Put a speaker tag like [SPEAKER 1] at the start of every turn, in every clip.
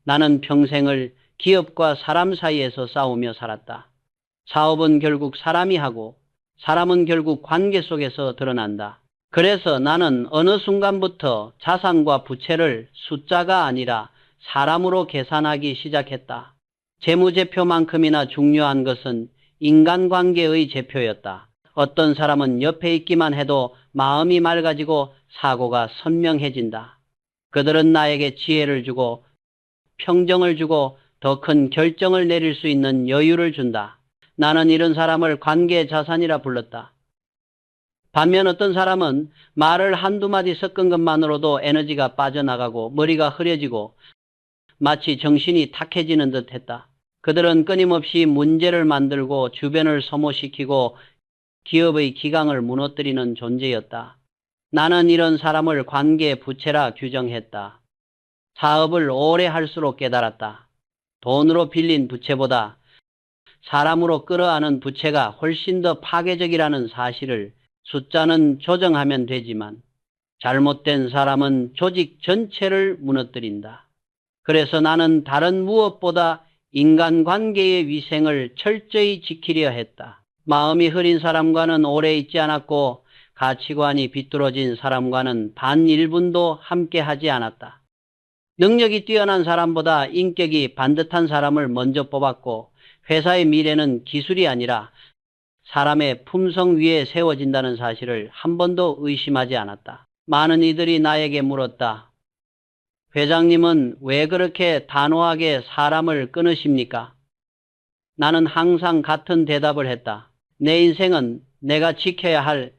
[SPEAKER 1] 나는 평생을 기업과 사람 사이에서 싸우며 살았다. 사업은 결국 사람이 하고 사람은 결국 관계 속에서 드러난다. 그래서 나는 어느 순간부터 자산과 부채를 숫자가 아니라 사람으로 계산하기 시작했다. 재무제표만큼이나 중요한 것은 인간관계의 제표였다. 어떤 사람은 옆에 있기만 해도 마음이 맑아지고 사고가 선명해진다. 그들은 나에게 지혜를 주고 평정을 주고 더 큰 결정을 내릴 수 있는 여유를 준다. 나는 이런 사람을 관계 자산이라 불렀다. 반면 어떤 사람은 말을 한두 마디 섞은 것만으로도 에너지가 빠져나가고 머리가 흐려지고 마치 정신이 탁해지는 듯 했다. 그들은 끊임없이 문제를 만들고 주변을 소모시키고 기업의 기강을 무너뜨리는 존재였다. 나는 이런 사람을 관계 부채라 규정했다. 사업을 오래 할수록 깨달았다. 돈으로 빌린 부채보다 사람으로 끌어안은 부채가 훨씬 더 파괴적이라는 사실을. 숫자는 조정하면 되지만 잘못된 사람은 조직 전체를 무너뜨린다. 그래서 나는 다른 무엇보다 인간관계의 위생을 철저히 지키려 했다. 마음이 흐린 사람과는 오래 있지 않았고 가치관이 비뚤어진 사람과는 단 1분도 함께하지 않았다. 능력이 뛰어난 사람보다 인격이 반듯한 사람을 먼저 뽑았고 회사의 미래는 기술이 아니라 사람의 품성 위에 세워진다는 사실을 한 번도 의심하지 않았다. 많은 이들이 나에게 물었다. 회장님은 왜 그렇게 단호하게 사람을 끊으십니까? 나는 항상 같은 대답을 했다. 내 인생은 내가 지켜야 할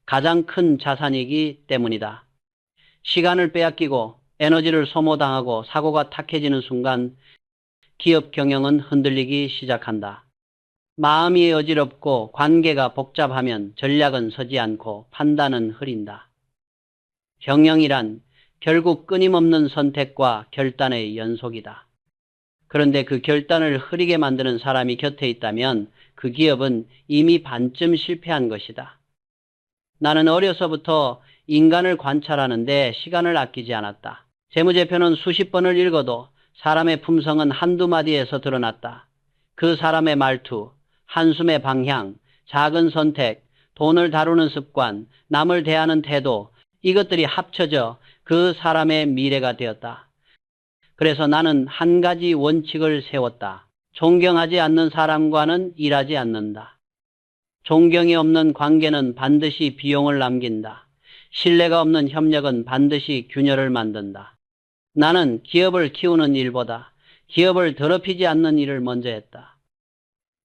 [SPEAKER 1] 가장 큰 자산이기 때문이다. 시간을 빼앗기고 에너지를 소모당하고 사고가 탁해지는 순간 기업 경영은 흔들리기 시작한다. 마음이 어지럽고 관계가 복잡하면 전략은 서지 않고 판단은 흐린다. 경영이란 결국 끊임없는 선택과 결단의 연속이다. 그런데 그 결단을 흐리게 만드는 사람이 곁에 있다면 그 기업은 이미 반쯤 실패한 것이다. 나는 어려서부터 인간을 관찰하는데 시간을 아끼지 않았다. 재무제표는 수십 번을 읽어도 사람의 품성은 한두 마디에서 드러났다. 그 사람의 말투, 한숨의 방향, 작은 선택, 돈을 다루는 습관, 남을 대하는 태도, 이것들이 합쳐져 그 사람의 미래가 되었다. 그래서 나는 한 가지 원칙을 세웠다. 존경하지 않는 사람과는 일하지 않는다. 존경이 없는 관계는 반드시 비용을 남긴다. 신뢰가 없는 협력은 반드시 균열을 만든다. 나는 기업을 키우는 일보다 기업을 더럽히지 않는 일을 먼저 했다.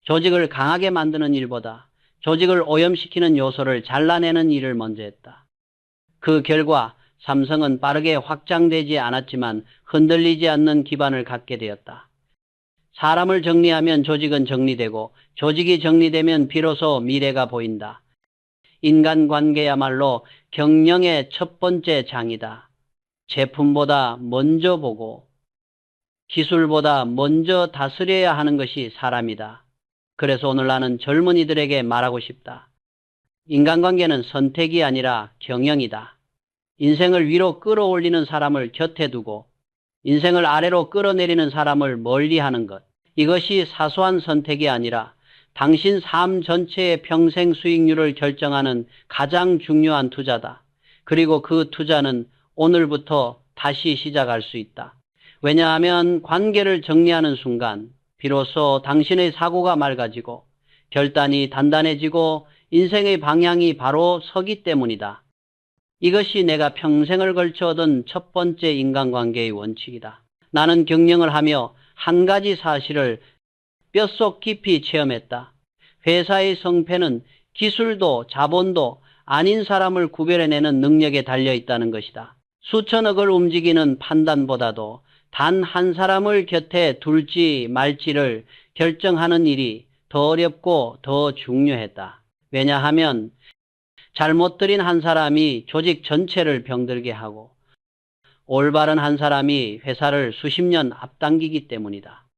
[SPEAKER 1] 조직을 강하게 만드는 일보다 조직을 오염시키는 요소를 잘라내는 일을 먼저 했다. 그 결과 삼성은 빠르게 확장되지 않았지만 흔들리지 않는 기반을 갖게 되었다. 사람을 정리하면 조직은 정리되고 조직이 정리되면 비로소 미래가 보인다. 인간관계야말로 경영의 첫 번째 장이다. 제품보다 먼저 보고 기술보다 먼저 다스려야 하는 것이 사람이다. 그래서 오늘 나는 젊은이들에게 말하고 싶다. 인간관계는 선택이 아니라 경영이다. 인생을 위로 끌어올리는 사람을 곁에 두고 인생을 아래로 끌어내리는 사람을 멀리하는 것. 이것이 사소한 선택이 아니라 당신 삶 전체의 평생 수익률을 결정하는 가장 중요한 투자다. 그리고 그 투자는 오늘부터 다시 시작할 수 있다. 왜냐하면 관계를 정리하는 순간 비로소 당신의 사고가 맑아지고 결단이 단단해지고 인생의 방향이 바로 서기 때문이다. 이것이 내가 평생을 걸쳐 얻은 첫 번째 인간관계의 원칙이다. 나는 경영을 하며 한 가지 사실을 뼛속 깊이 체험했다. 회사의 성패는 기술도 자본도 아닌 사람을 구별해내는 능력에 달려있다는 것이다. 수천억을 움직이는 판단보다도 단 한 사람을 곁에 둘지 말지를 결정하는 일이 더 어렵고 더 중요했다. 왜냐하면 잘못 들인 한 사람이 조직 전체를 병들게 하고 올바른 한 사람이 회사를 수십 년 앞당기기 때문이다.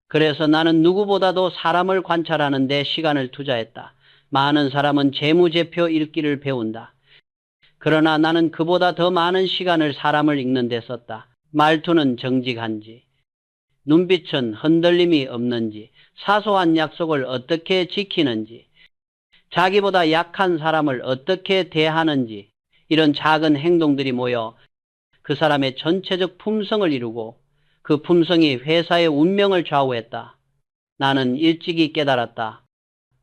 [SPEAKER 1] 그래서 나는 누구보다도 사람을 관찰하는 데 시간을 투자했다. 많은 사람은 재무제표 읽기를 배운다. 그러나 나는 그보다 더 많은 시간을 사람을 읽는 데 썼다. 말투는 정직한지, 눈빛은 흔들림이 없는지, 사소한 약속을 어떻게 지키는지, 자기보다 약한 사람을 어떻게 대하는지, 이런 작은 행동들이 모여 그 사람의 전체적 품성을 이루고 그 품성이 회사의 운명을 좌우했다. 나는 일찍이 깨달았다.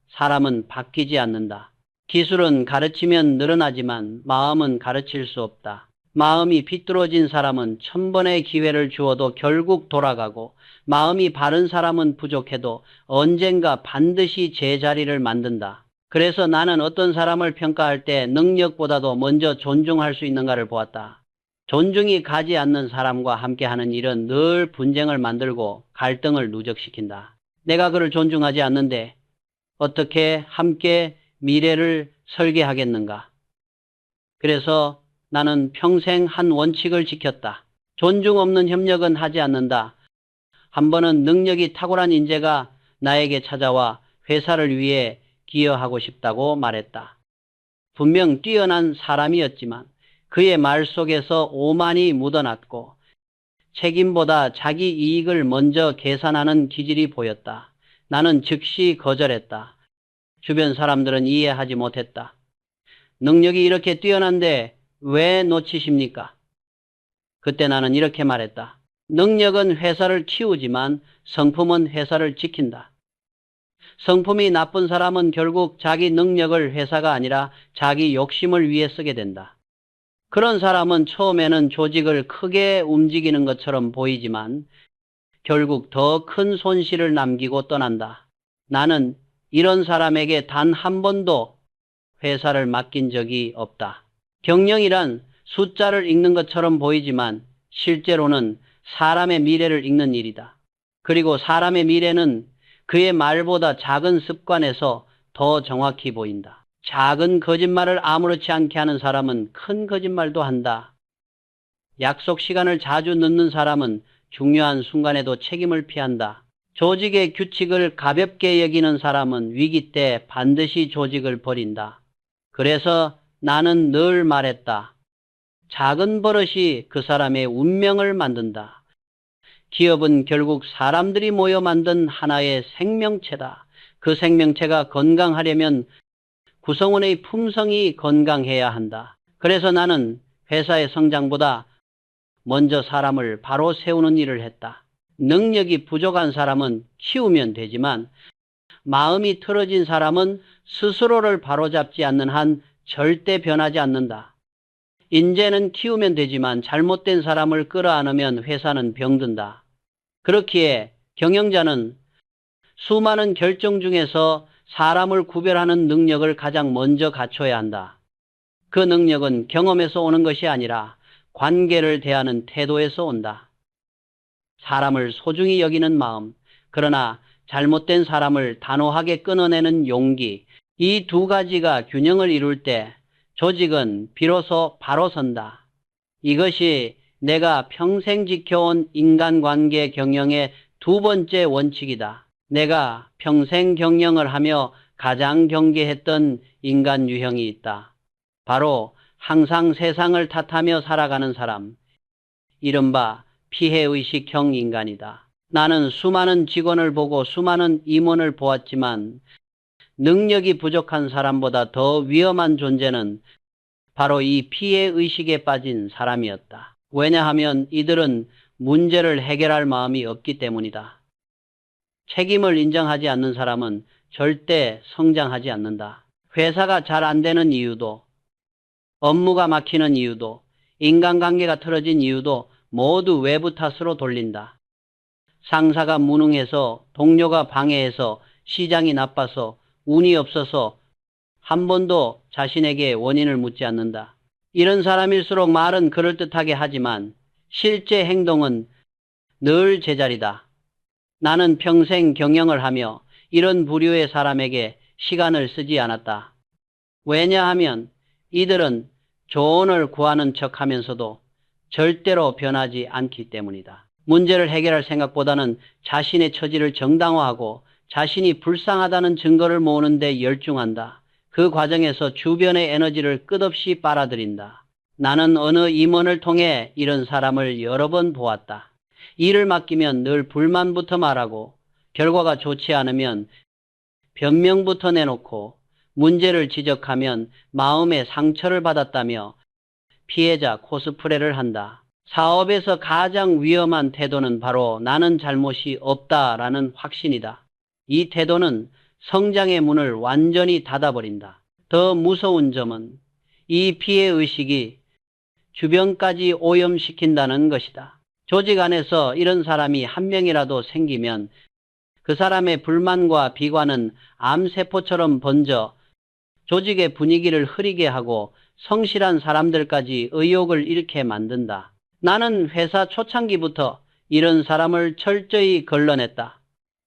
[SPEAKER 1] 사람은 바뀌지 않는다. 기술은 가르치면 늘어나지만 마음은 가르칠 수 없다. 마음이 비뚤어진 사람은 1000번의 기회를 주어도 결국 돌아가고, 마음이 바른 사람은 부족해도 언젠가 반드시 제자리를 만든다. 그래서 나는 어떤 사람을 평가할 때 능력보다도 먼저 존중할 수 있는가를 보았다. 존중이 가지 않는 사람과 함께하는 일은 늘 분쟁을 만들고 갈등을 누적시킨다. 내가 그를 존중하지 않는데 어떻게 함께 미래를 설계하겠는가? 그래서 나는 평생 한 원칙을 지켰다. 존중 없는 협력은 하지 않는다. 한 번은 능력이 탁월한 인재가 나에게 찾아와 회사를 위해 기여하고 싶다고 말했다. 분명 뛰어난 사람이었지만 그의 말 속에서 오만이 묻어났고 책임보다 자기 이익을 먼저 계산하는 기질이 보였다. 나는 즉시 거절했다. 주변 사람들은 이해하지 못했다. 능력이 이렇게 뛰어난데 왜 놓치십니까? 그때 나는 이렇게 말했다. 능력은 회사를 키우지만 성품은 회사를 지킨다. 성품이 나쁜 사람은 결국 자기 능력을 회사가 아니라 자기 욕심을 위해 쓰게 된다. 그런 사람은 처음에는 조직을 크게 움직이는 것처럼 보이지만 결국 더 큰 손실을 남기고 떠난다. 나는 이런 사람에게 단 한 번도 회사를 맡긴 적이 없다. 경영이란 숫자를 읽는 것처럼 보이지만 실제로는 사람의 미래를 읽는 일이다. 그리고 사람의 미래는 그의 말보다 작은 습관에서 더 정확히 보인다. 작은 거짓말을 아무렇지 않게 하는 사람은 큰 거짓말도 한다. 약속 시간을 자주 늦는 사람은 중요한 순간에도 책임을 피한다. 조직의 규칙을 가볍게 여기는 사람은 위기 때 반드시 조직을 버린다. 그래서 나는 늘 말했다. 작은 버릇이 그 사람의 운명을 만든다. 기업은 결국 사람들이 모여 만든 하나의 생명체다. 그 생명체가 건강하려면 구성원의 품성이 건강해야 한다. 그래서 나는 회사의 성장보다 먼저 사람을 바로 세우는 일을 했다. 능력이 부족한 사람은 키우면 되지만 마음이 틀어진 사람은 스스로를 바로잡지 않는 한 절대 변하지 않는다. 인재는 키우면 되지만 잘못된 사람을 끌어안으면 회사는 병든다. 그렇기에 경영자는 수많은 결정 중에서 사람을 구별하는 능력을 가장 먼저 갖춰야 한다. 그 능력은 경험에서 오는 것이 아니라 관계를 대하는 태도에서 온다. 사람을 소중히 여기는 마음, 그러나 잘못된 사람을 단호하게 끊어내는 용기, 이 두 가지가 균형을 이룰 때 조직은 비로소 바로 선다. 이것이 내가 평생 지켜온 인간관계 경영의 두 번째 원칙이다. 내가 평생 경영을 하며 가장 경계했던 인간 유형이 있다. 바로 항상 세상을 탓하며 살아가는 사람, 이른바 피해의식형 인간이다. 나는 수많은 직원을 보고 수많은 임원을 보았지만 능력이 부족한 사람보다 더 위험한 존재는 바로 이 피해의식에 빠진 사람이었다. 왜냐하면 이들은 문제를 해결할 마음이 없기 때문이다. 책임을 인정하지 않는 사람은 절대 성장하지 않는다. 회사가 잘 안 되는 이유도, 업무가 막히는 이유도, 인간관계가 틀어진 이유도 모두 외부 탓으로 돌린다. 상사가 무능해서, 동료가 방해해서, 시장이 나빠서, 운이 없어서 한 번도 자신에게 원인을 묻지 않는다. 이런 사람일수록 말은 그럴듯하게 하지만 실제 행동은 늘 제자리다. 나는 평생 경영을 하며 이런 부류의 사람에게 시간을 쓰지 않았다. 왜냐하면 이들은 조언을 구하는 척하면서도 절대로 변하지 않기 때문이다. 문제를 해결할 생각보다는 자신의 처지를 정당화하고 자신이 불쌍하다는 증거를 모으는 데 열중한다. 그 과정에서 주변의 에너지를 끝없이 빨아들인다. 나는 어느 임원을 통해 이런 사람을 여러 번 보았다. 일을 맡기면 늘 불만부터 말하고 결과가 좋지 않으면 변명부터 내놓고 문제를 지적하면 마음의 상처를 받았다며 피해자 코스프레를 한다. 사업에서 가장 위험한 태도는 바로 나는 잘못이 없다라는 확신이다. 이 태도는 성장의 문을 완전히 닫아버린다. 더 무서운 점은 이 피해의식이 주변까지 오염시킨다는 것이다. 조직 안에서 이런 사람이 한 명이라도 생기면 그 사람의 불만과 비관은 암세포처럼 번져 조직의 분위기를 흐리게 하고 성실한 사람들까지 의욕을 잃게 만든다. 나는 회사 초창기부터 이런 사람을 철저히 걸러냈다.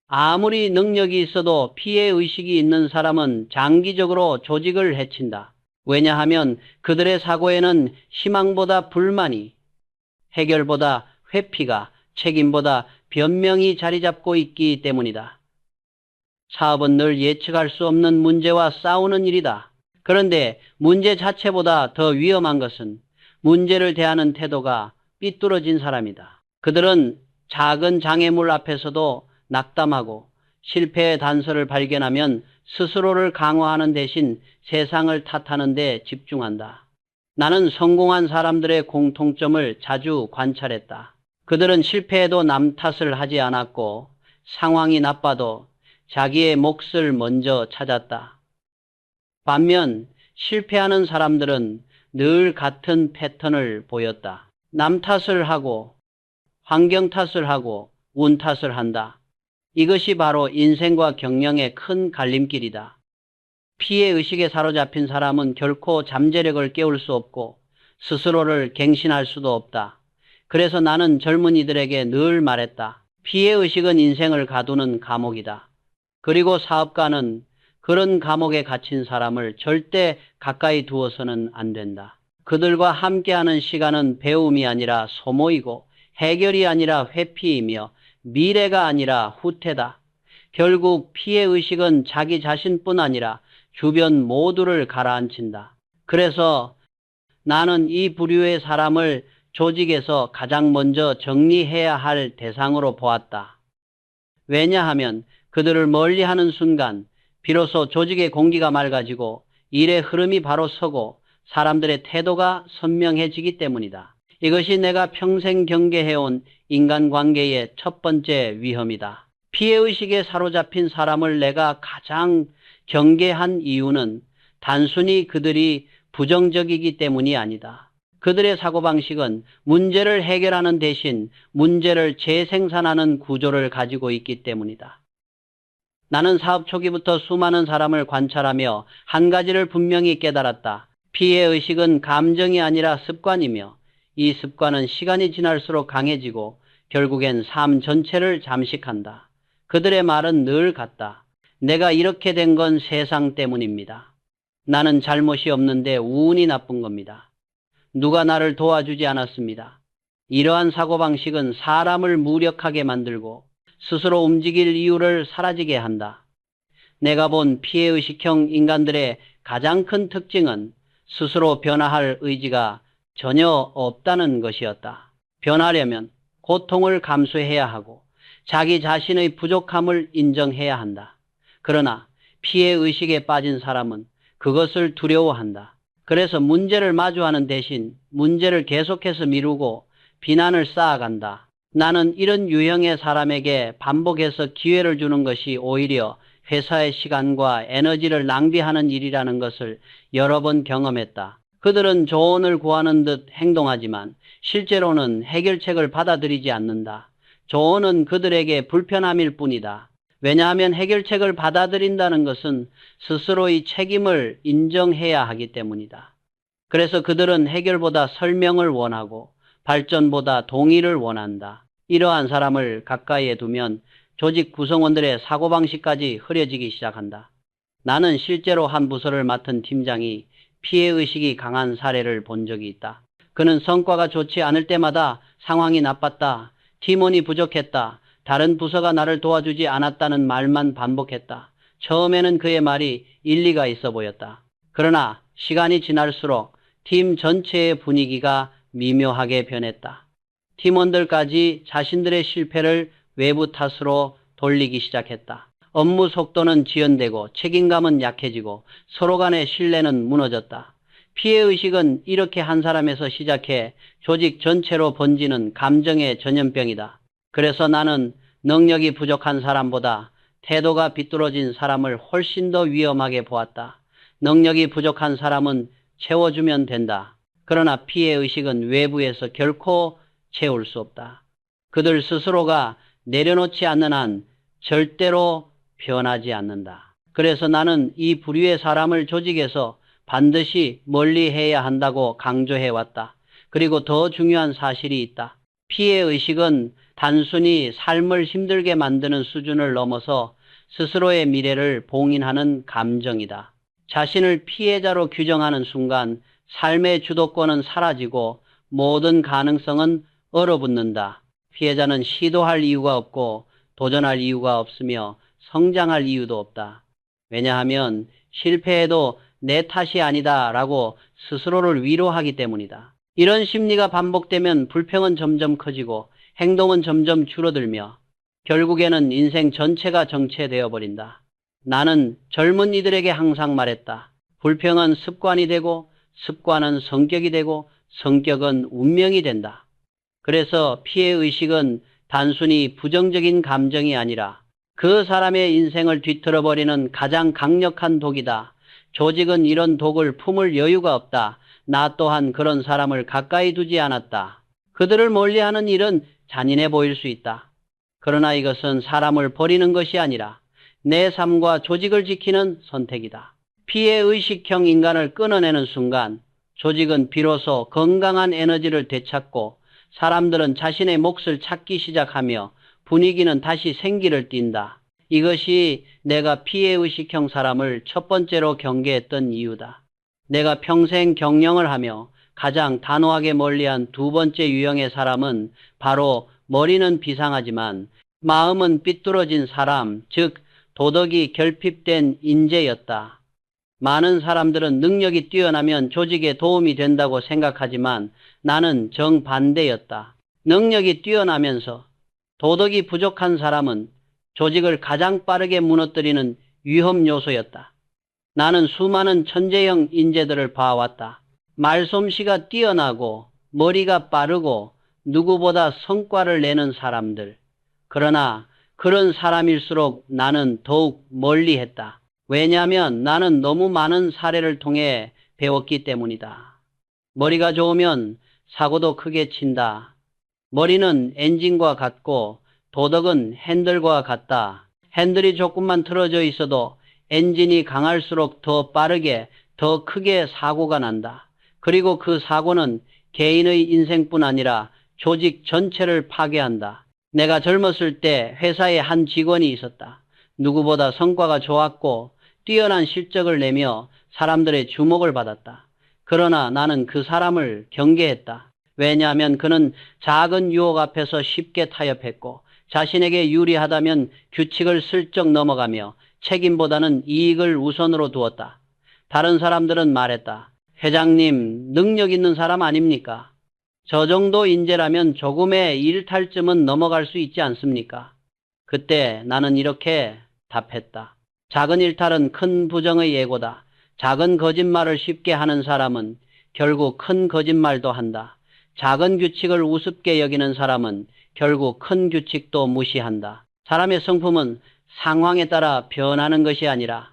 [SPEAKER 1] 아무리 능력이 있어도 피해의식이 있는 사람은 장기적으로 조직을 해친다. 왜냐하면 그들의 사고에는 희망보다 불만이, 해결보다 회피가, 책임보다 변명이 자리 잡고 있기 때문이다. 사업은 늘 예측할 수 없는 문제와 싸우는 일이다. 그런데 문제 자체보다 더 위험한 것은 문제를 대하는 태도가 삐뚤어진 사람이다. 그들은 작은 장애물 앞에서도 낙담하고 실패의 단서를 발견하면 스스로를 강화하는 대신 세상을 탓하는 데 집중한다. 나는 성공한 사람들의 공통점을 자주 관찰했다. 그들은 실패해도 남 탓을 하지 않았고 상황이 나빠도 자기의 몫을 먼저 찾았다. 반면 실패하는 사람들은 늘 같은 패턴을 보였다. 남 탓을 하고 환경 탓을 하고 운 탓을 한다. 이것이 바로 인생과 경영의 큰 갈림길이다. 피해의식에 사로잡힌 사람은 결코 잠재력을 깨울 수 없고 스스로를 갱신할 수도 없다. 그래서 나는 젊은이들에게 늘 말했다. 피해의식은 인생을 가두는 감옥이다. 그리고 사업가는 그런 감옥에 갇힌 사람을 절대 가까이 두어서는 안 된다. 그들과 함께하는 시간은 배움이 아니라 소모이고 해결이 아니라 회피이며 미래가 아니라 후퇴다. 결국 피해의식은 자기 자신뿐 아니라 주변 모두를 가라앉힌다. 그래서 나는 이 부류의 사람을 조직에서 가장 먼저 정리해야 할 대상으로 보았다. 왜냐하면 그들을 멀리하는 순간 비로소 조직의 공기가 맑아지고 일의 흐름이 바로 서고 사람들의 태도가 선명해지기 때문이다. 이것이 내가 평생 경계해온 인간관계의 첫 번째 위험이다. 피해의식에 사로잡힌 사람을 내가 가장 경계한 이유는 단순히 그들이 부정적이기 때문이 아니다. 그들의 사고방식은 문제를 해결하는 대신 문제를 재생산하는 구조를 가지고 있기 때문이다. 나는 사업 초기부터 수많은 사람을 관찰하며 한 가지를 분명히 깨달았다. 피해의식은 감정이 아니라 습관이며 이 습관은 시간이 지날수록 강해지고 결국엔 삶 전체를 잠식한다. 그들의 말은 늘 같다. 내가 이렇게 된 건 세상 때문입니다. 나는 잘못이 없는데 운이 나쁜 겁니다. 누가 나를 도와주지 않았습니다. 이러한 사고방식은 사람을 무력하게 만들고 스스로 움직일 이유를 사라지게 한다. 내가 본 피해의식형 인간들의 가장 큰 특징은 스스로 변화할 의지가 전혀 없다는 것이었다. 변하려면 고통을 감수해야 하고 자기 자신의 부족함을 인정해야 한다. 그러나 피해의식에 빠진 사람은 그것을 두려워한다. 그래서 문제를 마주하는 대신 문제를 계속해서 미루고 비난을 쌓아간다. 나는 이런 유형의 사람에게 반복해서 기회를 주는 것이 오히려 회사의 시간과 에너지를 낭비하는 일이라는 것을 여러 번 경험했다. 그들은 조언을 구하는 듯 행동하지만 실제로는 해결책을 받아들이지 않는다. 조언은 그들에게 불편함일 뿐이다. 왜냐하면 해결책을 받아들인다는 것은 스스로의 책임을 인정해야 하기 때문이다. 그래서 그들은 해결보다 설명을 원하고 발전보다 동의를 원한다. 이러한 사람을 가까이에 두면 조직 구성원들의 사고방식까지 흐려지기 시작한다. 나는 실제로 한 부서를 맡은 팀장이 피해의식이 강한 사례를 본 적이 있다. 그는 성과가 좋지 않을 때마다 상황이 나빴다, 팀원이 부족했다, 다른 부서가 나를 도와주지 않았다는 말만 반복했다. 처음에는 그의 말이 일리가 있어 보였다. 그러나 시간이 지날수록 팀 전체의 분위기가 미묘하게 변했다. 팀원들까지 자신들의 실패를 외부 탓으로 돌리기 시작했다. 업무 속도는 지연되고 책임감은 약해지고 서로 간의 신뢰는 무너졌다. 피해의식은 이렇게 한 사람에서 시작해 조직 전체로 번지는 감정의 전염병이다. 그래서 나는 능력이 부족한 사람보다 태도가 비뚤어진 사람을 훨씬 더 위험하게 보았다. 능력이 부족한 사람은 채워주면 된다. 그러나 피해의식은 외부에서 결코 채울 수 없다. 그들 스스로가 내려놓지 않는 한 절대로 변하지 않는다. 그래서 나는 이 부류의 사람을 조직에서 반드시 멀리해야 한다고 강조해왔다. 그리고 더 중요한 사실이 있다. 피해의식은 단순히 삶을 힘들게 만드는 수준을 넘어서 스스로의 미래를 봉인하는 감정이다. 자신을 피해자로 규정하는 순간 삶의 주도권은 사라지고 모든 가능성은 얼어붙는다. 피해자는 시도할 이유가 없고 도전할 이유가 없으며 성장할 이유도 없다. 왜냐하면 실패해도 내 탓이 아니다 라고 스스로를 위로하기 때문이다. 이런 심리가 반복되면 불평은 점점 커지고 행동은 점점 줄어들며 결국에는 인생 전체가 정체되어 버린다. 나는 젊은 이들에게 항상 말했다. 불평은 습관이 되고 습관은 성격이 되고 성격은 운명이 된다. 그래서 피해의식은 단순히 부정적인 감정이 아니라 그 사람의 인생을 뒤틀어버리는 가장 강력한 독이다. 조직은 이런 독을 품을 여유가 없다. 나 또한 그런 사람을 가까이 두지 않았다. 그들을 멀리하는 일은 잔인해 보일 수 있다. 그러나 이것은 사람을 버리는 것이 아니라 내 삶과 조직을 지키는 선택이다. 피해의식형 인간을 끊어내는 순간 조직은 비로소 건강한 에너지를 되찾고 사람들은 자신의 몫을 찾기 시작하며 분위기는 다시 생기를 띈다. 이것이 내가 피해의식형 사람을 첫 번째로 경계했던 이유다. 내가 평생 경영을 하며 가장 단호하게 멀리한 두 번째 유형의 사람은 바로 머리는 비상하지만 마음은 삐뚤어진 사람, 즉 도덕이 결핍된 인재였다. 많은 사람들은 능력이 뛰어나면 조직에 도움이 된다고 생각하지만 나는 정반대였다. 능력이 뛰어나면서 도덕이 부족한 사람은 조직을 가장 빠르게 무너뜨리는 위험 요소였다. 나는 수많은 천재형 인재들을 봐왔다. 말솜씨가 뛰어나고 머리가 빠르고 누구보다 성과를 내는 사람들. 그러나 그런 사람일수록 나는 더욱 멀리했다. 왜냐하면 나는 너무 많은 사례를 통해 배웠기 때문이다. 머리가 좋으면 사고도 크게 친다. 머리는 엔진과 같고 도덕은 핸들과 같다. 핸들이 조금만 틀어져 있어도 엔진이 강할수록 더 빠르게 더 크게 사고가 난다. 그리고 그 사고는 개인의 인생뿐 아니라 조직 전체를 파괴한다. 내가 젊었을 때 회사에 한 직원이 있었다. 누구보다 성과가 좋았고 뛰어난 실적을 내며 사람들의 주목을 받았다. 그러나 나는 그 사람을 경계했다. 왜냐하면 그는 작은 유혹 앞에서 쉽게 타협했고 자신에게 유리하다면 규칙을 슬쩍 넘어가며 책임보다는 이익을 우선으로 두었다. 다른 사람들은 말했다. 회장님, 능력 있는 사람 아닙니까? 저 정도 인재라면 조금의 일탈쯤은 넘어갈 수 있지 않습니까? 그때 나는 이렇게 답했다. 작은 일탈은 큰 부정의 예고다. 작은 거짓말을 쉽게 하는 사람은 결국 큰 거짓말도 한다. 작은 규칙을 우습게 여기는 사람은 결국 큰 규칙도 무시한다. 사람의 성품은 상황에 따라 변하는 것이 아니라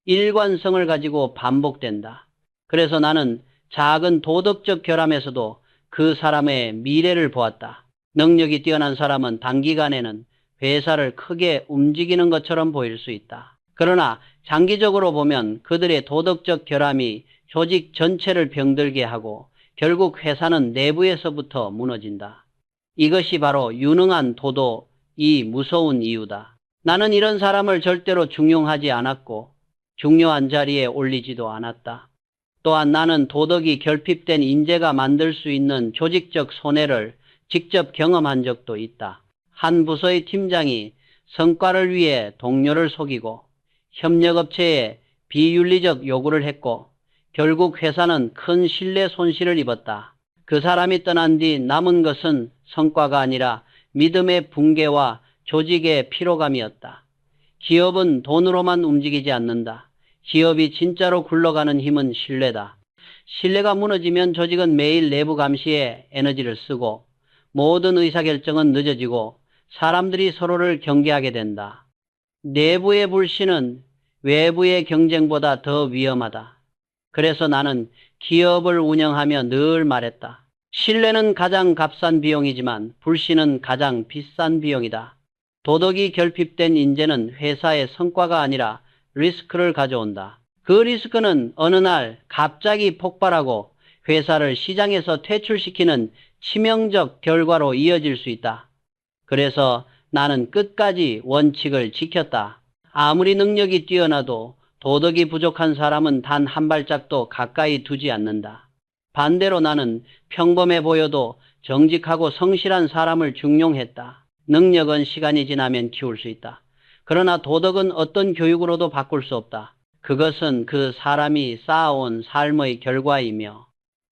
[SPEAKER 1] 일관성을 가지고 반복된다. 그래서 나는 작은 도덕적 결함에서도 그 사람의 미래를 보았다. 능력이 뛰어난 사람은 단기간에는 회사를 크게 움직이는 것처럼 보일 수 있다. 그러나 장기적으로 보면 그들의 도덕적 결함이 조직 전체를 병들게 하고 결국 회사는 내부에서부터 무너진다. 이것이 바로 유능한 도덕이 무서운 이유다. 나는 이런 사람을 절대로 중용하지 않았고 중요한 자리에 올리지도 않았다. 또한 나는 도덕이 결핍된 인재가 만들 수 있는 조직적 손해를 직접 경험한 적도 있다. 한 부서의 팀장이 성과를 위해 동료를 속이고 협력업체에 비윤리적 요구를 했고 결국 회사는 큰 신뢰 손실을 입었다. 그 사람이 떠난 뒤 남은 것은 성과가 아니라 믿음의 붕괴와 조직의 피로감이었다. 기업은 돈으로만 움직이지 않는다. 기업이 진짜로 굴러가는 힘은 신뢰다. 신뢰가 무너지면 조직은 매일 내부 감시에 에너지를 쓰고 모든 의사결정은 늦어지고 사람들이 서로를 경계하게 된다. 내부의 불신은 외부의 경쟁보다 더 위험하다. 그래서 나는 기업을 운영하며 늘 말했다. 신뢰는 가장 값싼 비용이지만 불신은 가장 비싼 비용이다. 도덕이 결핍된 인재는 회사의 성과가 아니라 리스크를 가져온다. 그 리스크는 어느 날 갑자기 폭발하고 회사를 시장에서 퇴출시키는 치명적 결과로 이어질 수 있다. 그래서 나는 끝까지 원칙을 지켰다. 아무리 능력이 뛰어나도 도덕이 부족한 사람은 단 한 발짝도 가까이 두지 않는다. 반대로 나는 평범해 보여도 정직하고 성실한 사람을 중용했다. 능력은 시간이 지나면 키울 수 있다. 그러나 도덕은 어떤 교육으로도 바꿀 수 없다. 그것은 그 사람이 쌓아온 삶의 결과이며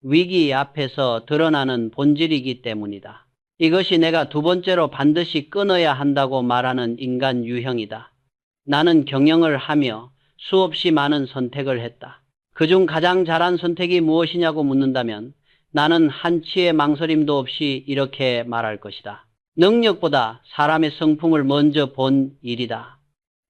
[SPEAKER 1] 위기 앞에서 드러나는 본질이기 때문이다. 이것이 내가 두 번째로 반드시 끊어야 한다고 말하는 인간 유형이다. 나는 경영을 하며 수없이 많은 선택을 했다. 그중 가장 잘한 선택이 무엇이냐고 묻는다면 나는 한치의 망설임도 없이 이렇게 말할 것이다. 능력보다 사람의 성품을 먼저 본 일이다.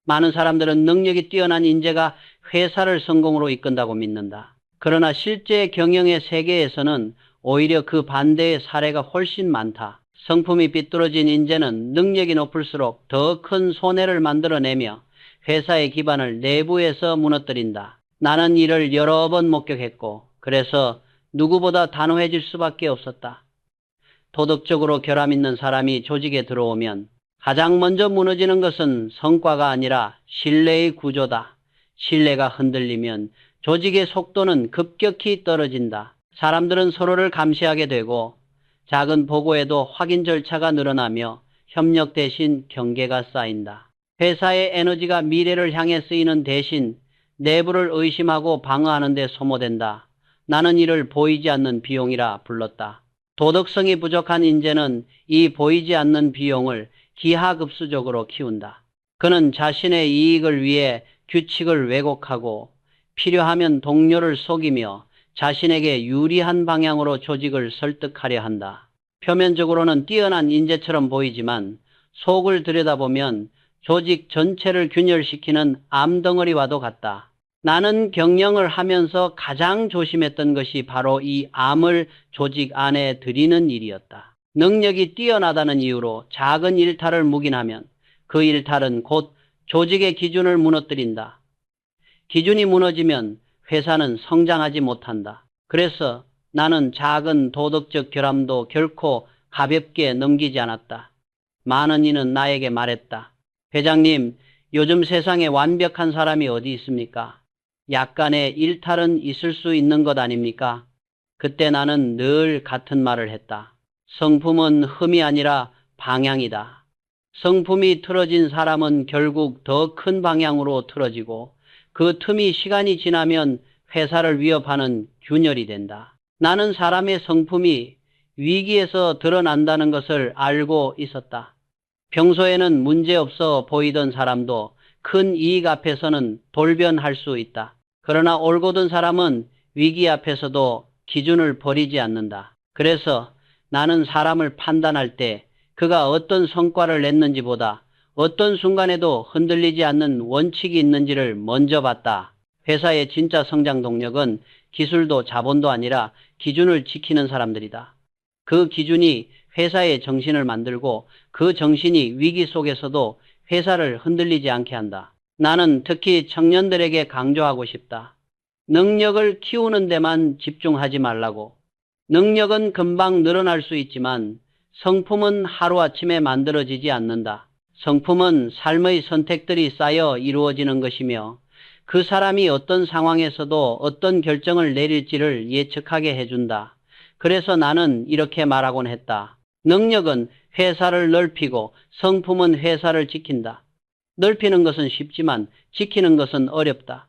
[SPEAKER 1] 많은 사람들은 능력이 뛰어난 인재가 회사를 성공으로 이끈다고 믿는다. 그러나 실제 경영의 세계에서는 오히려 그 반대의 사례가 훨씬 많다. 성품이 삐뚤어진 인재는 능력이 높을수록 더 큰 손해를 만들어내며 회사의 기반을 내부에서 무너뜨린다. 나는 이를 여러 번 목격했고 그래서 누구보다 단호해질 수밖에 없었다. 도덕적으로 결함 있는 사람이 조직에 들어오면 가장 먼저 무너지는 것은 성과가 아니라 신뢰의 구조다. 신뢰가 흔들리면 조직의 속도는 급격히 떨어진다. 사람들은 서로를 감시하게 되고 작은 보고에도 확인 절차가 늘어나며 협력 대신 경계가 쌓인다. 회사의 에너지가 미래를 향해 쓰이는 대신 내부를 의심하고 방어하는 데 소모된다. 나는 이를 보이지 않는 비용이라 불렀다. 도덕성이 부족한 인재는 이 보이지 않는 비용을 기하급수적으로 키운다. 그는 자신의 이익을 위해 규칙을 왜곡하고 필요하면 동료를 속이며 자신에게 유리한 방향으로 조직을 설득하려 한다. 표면적으로는 뛰어난 인재처럼 보이지만 속을 들여다보면 조직 전체를 균열시키는 암덩어리와도 같다. 나는 경영을 하면서 가장 조심했던 것이 바로 이 암을 조직 안에 들이는 일이었다. 능력이 뛰어나다는 이유로 작은 일탈을 묵인하면 그 일탈은 곧 조직의 기준을 무너뜨린다. 기준이 무너지면 회사는 성장하지 못한다. 그래서 나는 작은 도덕적 결함도 결코 가볍게 넘기지 않았다. 많은 이는 나에게 말했다. 회장님, 요즘 세상에 완벽한 사람이 어디 있습니까? 약간의 일탈은 있을 수 있는 것 아닙니까? 그때 나는 늘 같은 말을 했다. 성품은 흠이 아니라 방향이다. 성품이 틀어진 사람은 결국 더 큰 방향으로 틀어지고 그 틈이 시간이 지나면 회사를 위협하는 균열이 된다. 나는 사람의 성품이 위기에서 드러난다는 것을 알고 있었다. 평소에는 문제없어 보이던 사람도 큰 이익 앞에서는 돌변할 수 있다. 그러나 올곧은 사람은 위기 앞에서도 기준을 버리지 않는다. 그래서 나는 사람을 판단할 때 그가 어떤 성과를 냈는지보다 어떤 순간에도 흔들리지 않는 원칙이 있는지를 먼저 봤다. 회사의 진짜 성장 동력은 기술도 자본도 아니라 기준을 지키는 사람들이다. 그 기준이 회사의 정신을 만들고 그 정신이 위기 속에서도 회사를 흔들리지 않게 한다. 나는 특히 청년들에게 강조하고 싶다. 능력을 키우는 데만 집중하지 말라고. 능력은 금방 늘어날 수 있지만 성품은 하루아침에 만들어지지 않는다. 성품은 삶의 선택들이 쌓여 이루어지는 것이며 그 사람이 어떤 상황에서도 어떤 결정을 내릴지를 예측하게 해준다. 그래서 나는 이렇게 말하곤 했다. 능력은 회사를 넓히고 성품은 회사를 지킨다. 넓히는 것은 쉽지만 지키는 것은 어렵다.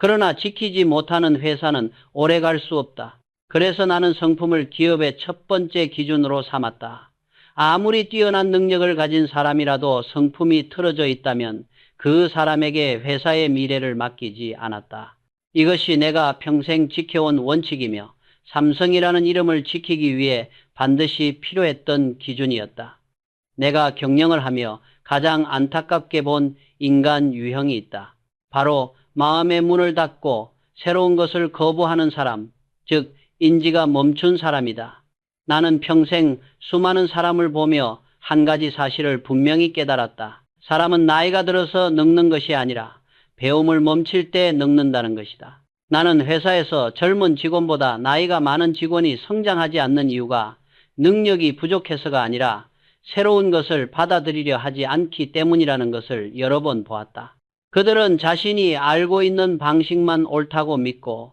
[SPEAKER 1] 그러나 지키지 못하는 회사는 오래 갈 수 없다. 그래서 나는 성품을 기업의 첫 번째 기준으로 삼았다. 아무리 뛰어난 능력을 가진 사람이라도 성품이 틀어져 있다면 그 사람에게 회사의 미래를 맡기지 않았다. 이것이 내가 평생 지켜온 원칙이며 삼성이라는 이름을 지키기 위해 반드시 필요했던 기준이었다. 내가 경영을 하며 가장 안타깝게 본 인간 유형이 있다. 바로 마음의 문을 닫고 새로운 것을 거부하는 사람, 즉 인지가 멈춘 사람이다. 나는 평생 수많은 사람을 보며 한 가지 사실을 분명히 깨달았다. 사람은 나이가 들어서 늙는 것이 아니라 배움을 멈출 때 늙는다는 것이다. 나는 회사에서 젊은 직원보다 나이가 많은 직원이 성장하지 않는 이유가 능력이 부족해서가 아니라 새로운 것을 받아들이려 하지 않기 때문이라는 것을 여러 번 보았다. 그들은 자신이 알고 있는 방식만 옳다고 믿고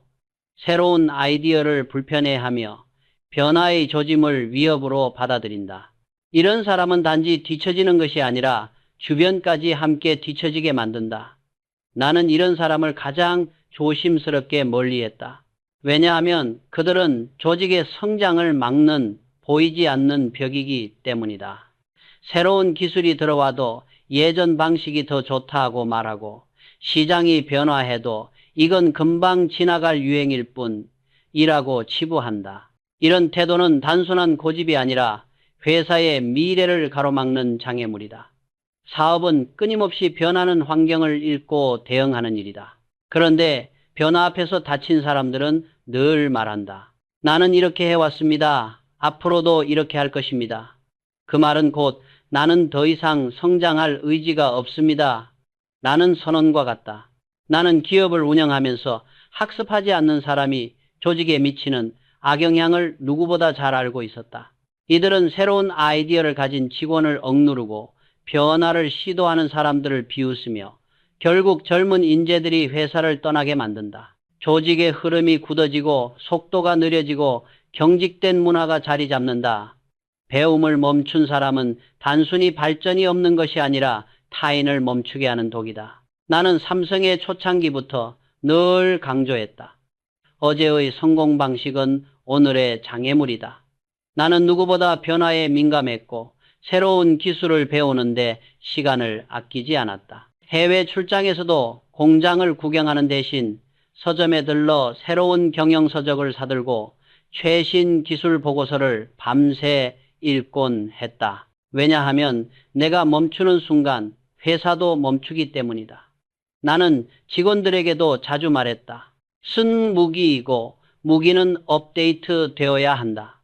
[SPEAKER 1] 새로운 아이디어를 불편해하며 변화의 조짐을 위협으로 받아들인다. 이런 사람은 단지 뒤처지는 것이 아니라 주변까지 함께 뒤처지게 만든다. 나는 이런 사람을 가장 조심스럽게 멀리했다. 왜냐하면 그들은 조직의 성장을 막는 보이지 않는 벽이기 때문이다. 새로운 기술이 들어와도 예전 방식이 더 좋다고 말하고 시장이 변화해도 이건 금방 지나갈 유행일 뿐이라고 치부한다. 이런 태도는 단순한 고집이 아니라 회사의 미래를 가로막는 장애물이다. 사업은 끊임없이 변하는 환경을 읽고 대응하는 일이다. 그런데 변화 앞에서 다친 사람들은 늘 말한다. 나는 이렇게 해왔습니다. 앞으로도 이렇게 할 것입니다. 그 말은 곧 나는 더 이상 성장할 의지가 없습니다. 라는 선언과 같다. 나는 기업을 운영하면서 학습하지 않는 사람이 조직에 미치는 악영향을 누구보다 잘 알고 있었다. 이들은 새로운 아이디어를 가진 직원을 억누르고 변화를 시도하는 사람들을 비웃으며 결국 젊은 인재들이 회사를 떠나게 만든다. 조직의 흐름이 굳어지고 속도가 느려지고 경직된 문화가 자리 잡는다. 배움을 멈춘 사람은 단순히 발전이 없는 것이 아니라 타인을 멈추게 하는 독이다. 나는 삼성의 초창기부터 늘 강조했다. 어제의 성공 방식은 오늘의 장애물이다. 나는 누구보다 변화에 민감했고 새로운 기술을 배우는데 시간을 아끼지 않았다. 해외 출장에서도 공장을 구경하는 대신 서점에 들러 새로운 경영서적을 사들고 최신 기술 보고서를 밤새 읽곤 했다. 왜냐하면 내가 멈추는 순간 회사도 멈추기 때문이다. 나는 직원들에게도 자주 말했다. 쓴 무기이고 무기는 업데이트 되어야 한다.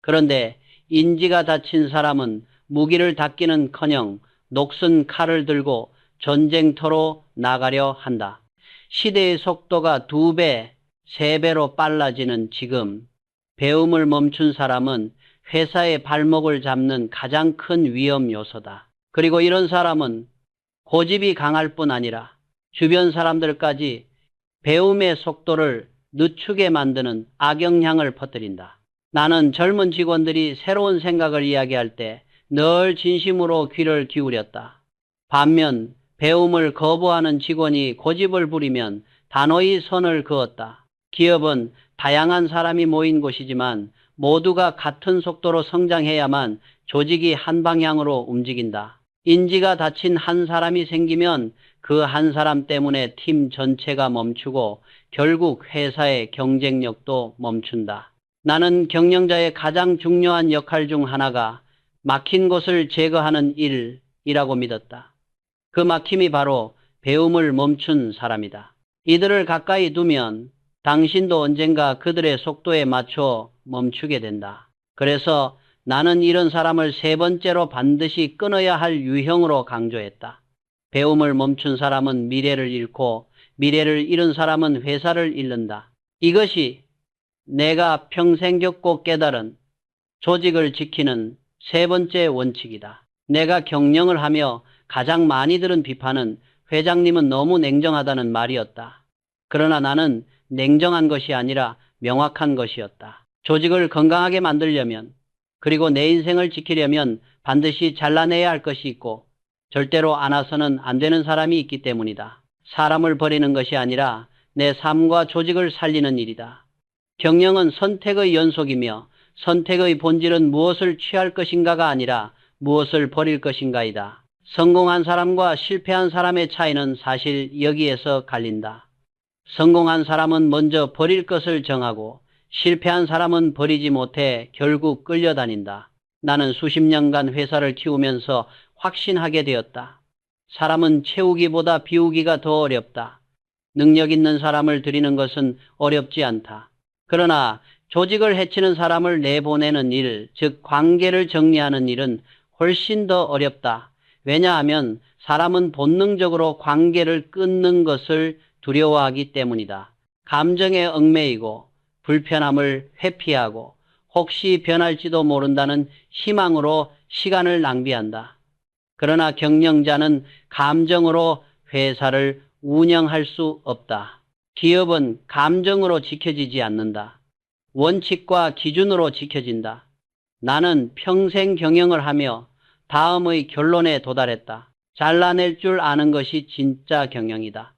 [SPEAKER 1] 그런데 인지가 다친 사람은 무기를 닦기는커녕 녹슨 칼을 들고 전쟁터로 나가려 한다. 시대의 속도가 2배, 3배로 빨라지는 지금 배움을 멈춘 사람은 회사의 발목을 잡는 가장 큰 위험 요소다. 그리고 이런 사람은 고집이 강할 뿐 아니라 주변 사람들까지 배움의 속도를 늦추게 만드는 악영향을 퍼뜨린다. 나는 젊은 직원들이 새로운 생각을 이야기할 때 늘 진심으로 귀를 기울였다. 반면 배움을 거부하는 직원이 고집을 부리면 단호히 선을 그었다. 기업은 다양한 사람이 모인 곳이지만 모두가 같은 속도로 성장해야만 조직이 한 방향으로 움직인다. 인지가 다친 한 사람이 생기면 그 한 사람 때문에 팀 전체가 멈추고 결국 회사의 경쟁력도 멈춘다. 나는 경영자의 가장 중요한 역할 중 하나가 막힌 곳을 제거하는 일이라고 믿었다. 그 막힘이 바로 배움을 멈춘 사람이다. 이들을 가까이 두면 당신도 언젠가 그들의 속도에 맞춰 멈추게 된다. 그래서 나는 이런 사람을 3번째로 반드시 끊어야 할 유형으로 강조했다. 배움을 멈춘 사람은 미래를 잃고 미래를 잃은 사람은 회사를 잃는다. 이것이 내가 평생 겪고 깨달은 조직을 지키는 3번째 원칙이다. 내가 경영을 하며 가장 많이 들은 비판은 회장님은 너무 냉정하다는 말이었다. 그러나 나는 냉정한 것이 아니라 명확한 것이었다. 조직을 건강하게 만들려면 그리고 내 인생을 지키려면 반드시 잘라내야 할 것이 있고 절대로 안아서는 안 되는 사람이 있기 때문이다. 사람을 버리는 것이 아니라 내 삶과 조직을 살리는 일이다. 경영은 선택의 연속이며 선택의 본질은 무엇을 취할 것인가가 아니라 무엇을 버릴 것인가이다. 성공한 사람과 실패한 사람의 차이는 사실 여기에서 갈린다. 성공한 사람은 먼저 버릴 것을 정하고 실패한 사람은 버리지 못해 결국 끌려다닌다. 나는 수십 년간 회사를 키우면서 확신하게 되었다. 사람은 채우기보다 비우기가 더 어렵다. 능력 있는 사람을 들이는 것은 어렵지 않다. 그러나 조직을 해치는 사람을 내보내는 일, 즉 관계를 정리하는 일은 훨씬 더 어렵다. 왜냐하면 사람은 본능적으로 관계를 끊는 것을 두려워하기 때문이다. 감정에 얽매이고 불편함을 회피하고 혹시 변할지도 모른다는 희망으로 시간을 낭비한다. 그러나 경영자는 감정으로 회사를 운영할 수 없다. 기업은 감정으로 지켜지지 않는다. 원칙과 기준으로 지켜진다. 나는 평생 경영을 하며 다음의 결론에 도달했다. 잘라낼 줄 아는 것이 진짜 경영이다.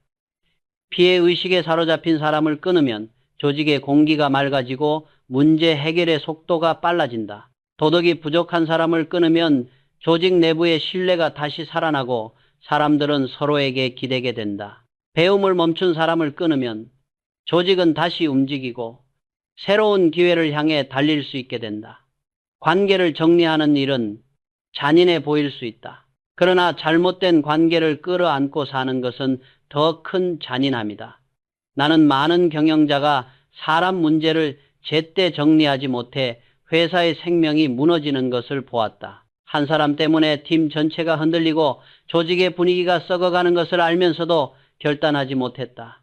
[SPEAKER 1] 피해의식에 사로잡힌 사람을 끊으면 조직의 공기가 맑아지고 문제 해결의 속도가 빨라진다. 도덕이 부족한 사람을 끊으면 조직 내부의 신뢰가 다시 살아나고 사람들은 서로에게 기대게 된다. 배움을 멈춘 사람을 끊으면 조직은 다시 움직이고 새로운 기회를 향해 달릴 수 있게 된다. 관계를 정리하는 일은 잔인해 보일 수 있다. 그러나 잘못된 관계를 끌어안고 사는 것은 더 큰 잔인함이다. 나는 많은 경영자가 사람 문제를 제때 정리하지 못해 회사의 생명이 무너지는 것을 보았다. 한 사람 때문에 팀 전체가 흔들리고 조직의 분위기가 썩어가는 것을 알면서도 결단하지 못했다.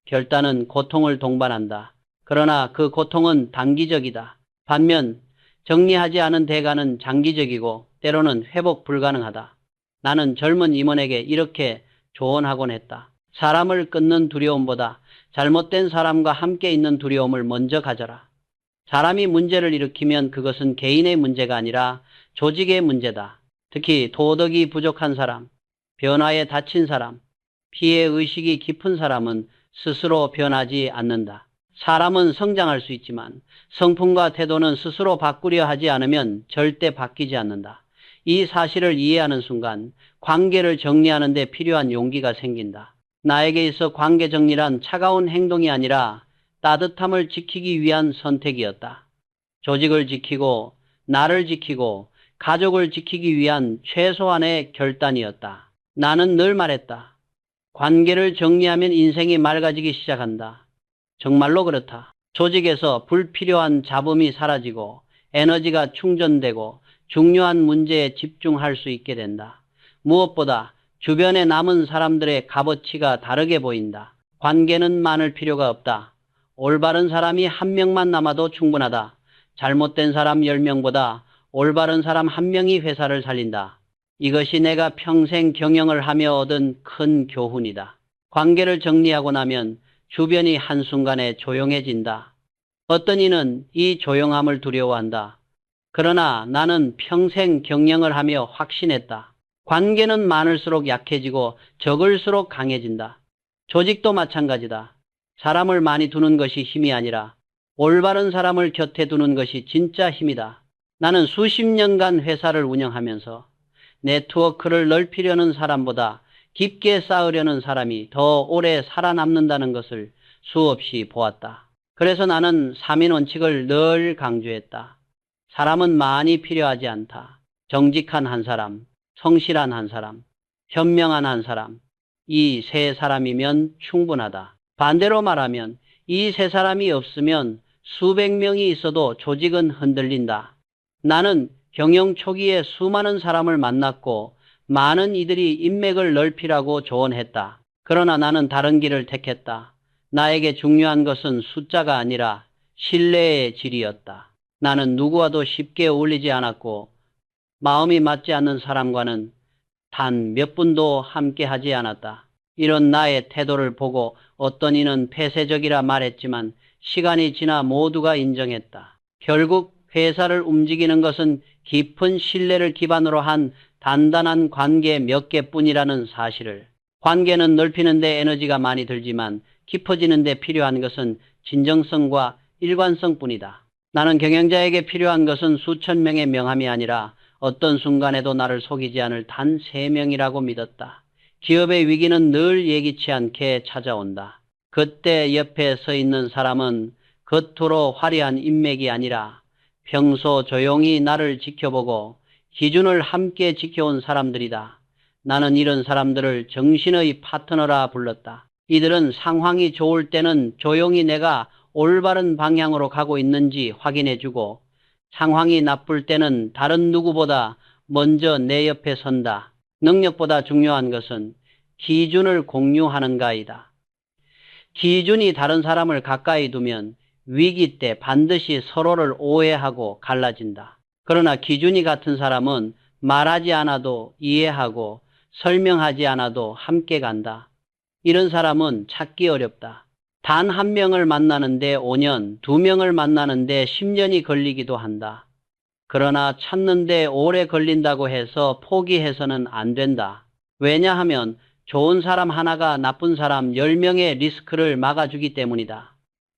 [SPEAKER 1] 결단은 고통을 동반한다. 그러나 그 고통은 단기적이다. 반면 정리하지 않은 대가는 장기적이고 때로는 회복 불가능하다. 나는 젊은 임원에게 이렇게 조언하곤 했다. 사람을 끊는 두려움보다 잘못된 사람과 함께 있는 두려움을 먼저 가져라. 사람이 문제를 일으키면 그것은 개인의 문제가 아니라 조직의 문제다. 특히 도덕이 부족한 사람, 변화에 다친 사람, 피해의식이 깊은 사람은 스스로 변하지 않는다. 사람은 성장할 수 있지만 성품과 태도는 스스로 바꾸려 하지 않으면 절대 바뀌지 않는다. 이 사실을 이해하는 순간 관계를 정리하는 데 필요한 용기가 생긴다. 나에게 있어 관계 정리란 차가운 행동이 아니라 따뜻함을 지키기 위한 선택이었다. 조직을 지키고 나를 지키고 가족을 지키기 위한 최소한의 결단이었다. 나는 늘 말했다. 관계를 정리하면 인생이 맑아지기 시작한다. 정말로 그렇다. 조직에서 불필요한 잡음이 사라지고 에너지가 충전되고 중요한 문제에 집중할 수 있게 된다. 무엇보다 주변에 남은 사람들의 값어치가 다르게 보인다. 관계는 많을 필요가 없다. 올바른 사람이 한 명만 남아도 충분하다. 잘못된 사람 10명보다 올바른 사람 한 명이 회사를 살린다. 이것이 내가 평생 경영을 하며 얻은 큰 교훈이다. 관계를 정리하고 나면 주변이 한순간에 조용해진다. 어떤 이는 이 조용함을 두려워한다. 그러나 나는 평생 경영을 하며 확신했다. 관계는 많을수록 약해지고 적을수록 강해진다. 조직도 마찬가지다. 사람을 많이 두는 것이 힘이 아니라 올바른 사람을 곁에 두는 것이 진짜 힘이다. 나는 수십 년간 회사를 운영하면서 네트워크를 넓히려는 사람보다 깊게 쌓으려는 사람이 더 오래 살아남는다는 것을 수없이 보았다. 그래서 나는 3인 원칙을 늘 강조했다. 사람은 많이 필요하지 않다. 정직한 한 사람, 성실한 한 사람, 현명한 한 사람, 이 세 사람이면 충분하다. 반대로 말하면 이 세 사람이 없으면 수백 명이 있어도 조직은 흔들린다. 나는 경영 초기에 수많은 사람을 만났고 많은 이들이 인맥을 넓히라고 조언했다. 그러나 나는 다른 길을 택했다. 나에게 중요한 것은 숫자가 아니라 신뢰의 질이었다. 나는 누구와도 쉽게 어울리지 않았고 마음이 맞지 않는 사람과는 단 몇 분도 함께 하지 않았다. 이런 나의 태도를 보고 어떤 이는 폐쇄적이라 말했지만 시간이 지나 모두가 인정했다. 결국 회사를 움직이는 것은 깊은 신뢰를 기반으로 한 단단한 관계 몇 개뿐이라는 사실을. 관계는 넓히는 데 에너지가 많이 들지만 깊어지는 데 필요한 것은 진정성과 일관성뿐이다. 나는 경영자에게 필요한 것은 수천 명의 명함이 아니라 어떤 순간에도 나를 속이지 않을 단 3명이라고 믿었다. 기업의 위기는 늘 예기치 않게 찾아온다. 그때 옆에 서 있는 사람은 겉으로 화려한 인맥이 아니라 평소 조용히 나를 지켜보고 기준을 함께 지켜온 사람들이다. 나는 이런 사람들을 정신의 파트너라 불렀다. 이들은 상황이 좋을 때는 조용히 내가 올바른 방향으로 가고 있는지 확인해주고 상황이 나쁠 때는 다른 누구보다 먼저 내 옆에 선다. 능력보다 중요한 것은 기준을 공유하는가이다. 기준이 다른 사람을 가까이 두면 위기 때 반드시 서로를 오해하고 갈라진다. 그러나 기준이 같은 사람은 말하지 않아도 이해하고 설명하지 않아도 함께 간다. 이런 사람은 찾기 어렵다. 단 한 명을 만나는데 5년, 2명을 만나는데 10년이 걸리기도 한다. 그러나 찾는데 오래 걸린다고 해서 포기해서는 안 된다. 왜냐하면 좋은 사람 하나가 나쁜 사람 10명의 리스크를 막아주기 때문이다.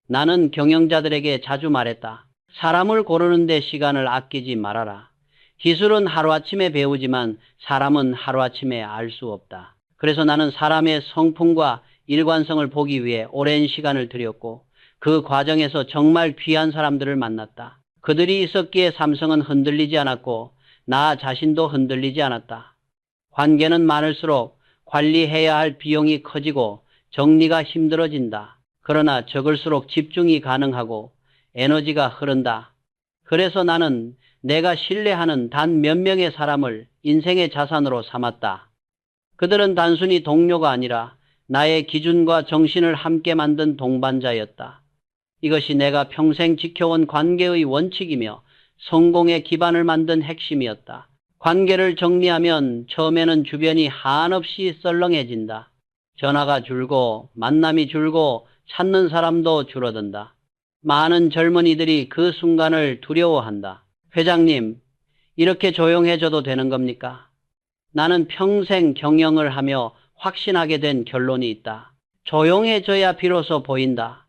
[SPEAKER 1] 나는 경영자들에게 자주 말했다. 사람을 고르는데 시간을 아끼지 말아라. 기술은 하루아침에 배우지만 사람은 하루아침에 알 수 없다. 그래서 나는 사람의 성품과 일관성을 보기 위해 오랜 시간을 들였고 그 과정에서 정말 귀한 사람들을 만났다. 그들이 있었기에 삼성은 흔들리지 않았고 나 자신도 흔들리지 않았다. 관계는 많을수록 관리해야 할 비용이 커지고 정리가 힘들어진다. 그러나 적을수록 집중이 가능하고 에너지가 흐른다. 그래서 나는 내가 신뢰하는 단 몇 명의 사람을 인생의 자산으로 삼았다. 그들은 단순히 동료가 아니라 나의 기준과 정신을 함께 만든 동반자였다. 이것이 내가 평생 지켜온 관계의 원칙이며 성공의 기반을 만든 핵심이었다. 관계를 정리하면 처음에는 주변이 한없이 썰렁해진다. 전화가 줄고 만남이 줄고 찾는 사람도 줄어든다. 많은 젊은이들이 그 순간을 두려워한다. 회장님, 이렇게 조용해져도 되는 겁니까? 나는 평생 경영을 하며 확신하게 된 결론이 있다. 조용해져야 비로소 보인다.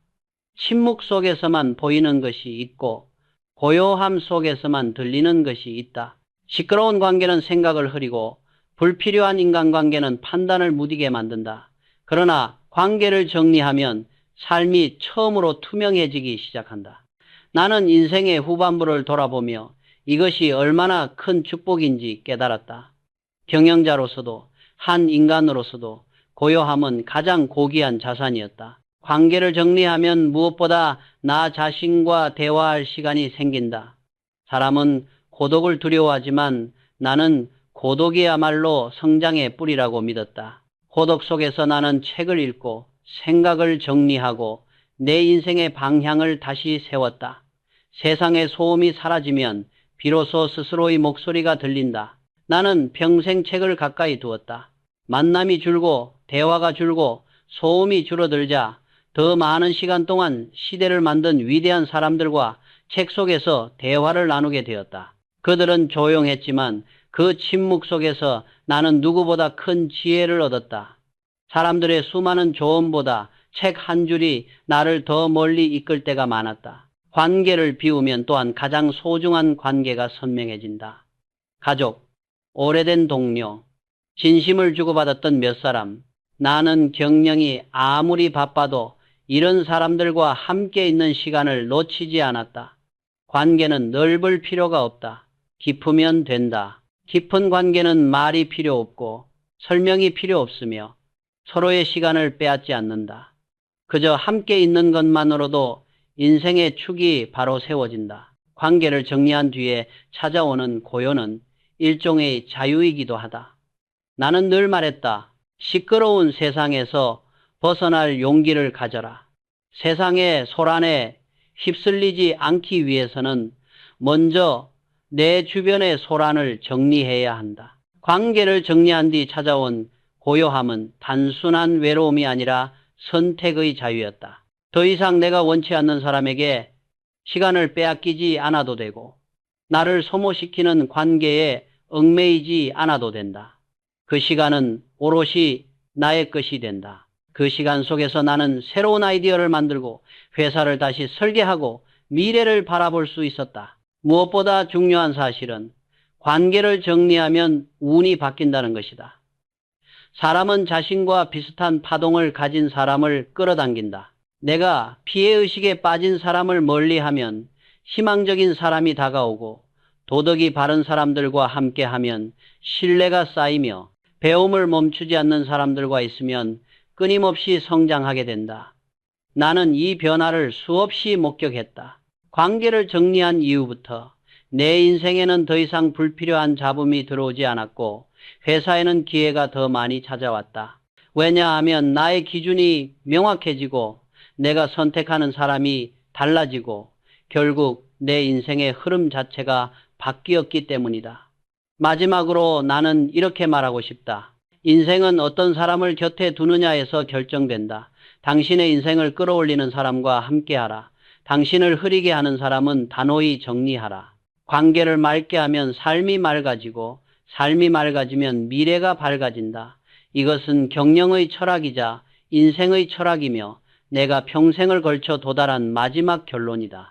[SPEAKER 1] 침묵 속에서만 보이는 것이 있고 고요함 속에서만 들리는 것이 있다. 시끄러운 관계는 생각을 흐리고 불필요한 인간관계는 판단을 무디게 만든다. 그러나 관계를 정리하면 삶이 처음으로 투명해지기 시작한다. 나는 인생의 후반부를 돌아보며 이것이 얼마나 큰 축복인지 깨달았다. 경영자로서도 한 인간으로서도 고요함은 가장 고귀한 자산이었다. 관계를 정리하면 무엇보다 나 자신과 대화할 시간이 생긴다. 사람은 고독을 두려워하지만 나는 고독이야말로 성장의 뿌리라고 믿었다. 고독 속에서 나는 책을 읽고 생각을 정리하고 내 인생의 방향을 다시 세웠다. 세상의 소음이 사라지면 비로소 스스로의 목소리가 들린다. 나는 평생 책을 가까이 두었다. 만남이 줄고 대화가 줄고 소음이 줄어들자 더 많은 시간 동안 시대를 만든 위대한 사람들과 책 속에서 대화를 나누게 되었다. 그들은 조용했지만 그 침묵 속에서 나는 누구보다 큰 지혜를 얻었다. 사람들의 수많은 조언보다 책 한 줄이 나를 더 멀리 이끌 때가 많았다. 관계를 비우면 또한 가장 소중한 관계가 선명해진다. 가족, 오래된 동료, 진심을 주고받았던 몇 사람. 나는 경영이 아무리 바빠도 이런 사람들과 함께 있는 시간을 놓치지 않았다. 관계는 넓을 필요가 없다. 깊으면 된다. 깊은 관계는 말이 필요 없고 설명이 필요 없으며 서로의 시간을 빼앗지 않는다. 그저 함께 있는 것만으로도 인생의 축이 바로 세워진다. 관계를 정리한 뒤에 찾아오는 고요는 일종의 자유이기도 하다. 나는 늘 말했다. 시끄러운 세상에서 벗어날 용기를 가져라. 세상의 소란에 휩쓸리지 않기 위해서는 먼저 내 주변의 소란을 정리해야 한다. 관계를 정리한 뒤 찾아온 고요함은 단순한 외로움이 아니라 선택의 자유였다. 더 이상 내가 원치 않는 사람에게 시간을 빼앗기지 않아도 되고 나를 소모시키는 관계에 얽매이지 않아도 된다. 그 시간은 오롯이 나의 것이 된다. 그 시간 속에서 나는 새로운 아이디어를 만들고 회사를 다시 설계하고 미래를 바라볼 수 있었다. 무엇보다 중요한 사실은 관계를 정리하면 운이 바뀐다는 것이다. 사람은 자신과 비슷한 파동을 가진 사람을 끌어당긴다. 내가 피해의식에 빠진 사람을 멀리하면 희망적인 사람이 다가오고 도덕이 바른 사람들과 함께하면 신뢰가 쌓이며 배움을 멈추지 않는 사람들과 있으면 끊임없이 성장하게 된다. 나는 이 변화를 수없이 목격했다. 관계를 정리한 이후부터 내 인생에는 더 이상 불필요한 잡음이 들어오지 않았고 회사에는 기회가 더 많이 찾아왔다. 왜냐하면 나의 기준이 명확해지고 내가 선택하는 사람이 달라지고 결국 내 인생의 흐름 자체가 바뀌었기 때문이다. 마지막으로 나는 이렇게 말하고 싶다. 인생은 어떤 사람을 곁에 두느냐에서 결정된다. 당신의 인생을 끌어올리는 사람과 함께하라. 당신을 흐리게 하는 사람은 단호히 정리하라. 관계를 맑게 하면 삶이 맑아지고 삶이 맑아지면 미래가 밝아진다. 이것은 경영의 철학이자 인생의 철학이며 내가 평생을 걸쳐 도달한 마지막 결론이다.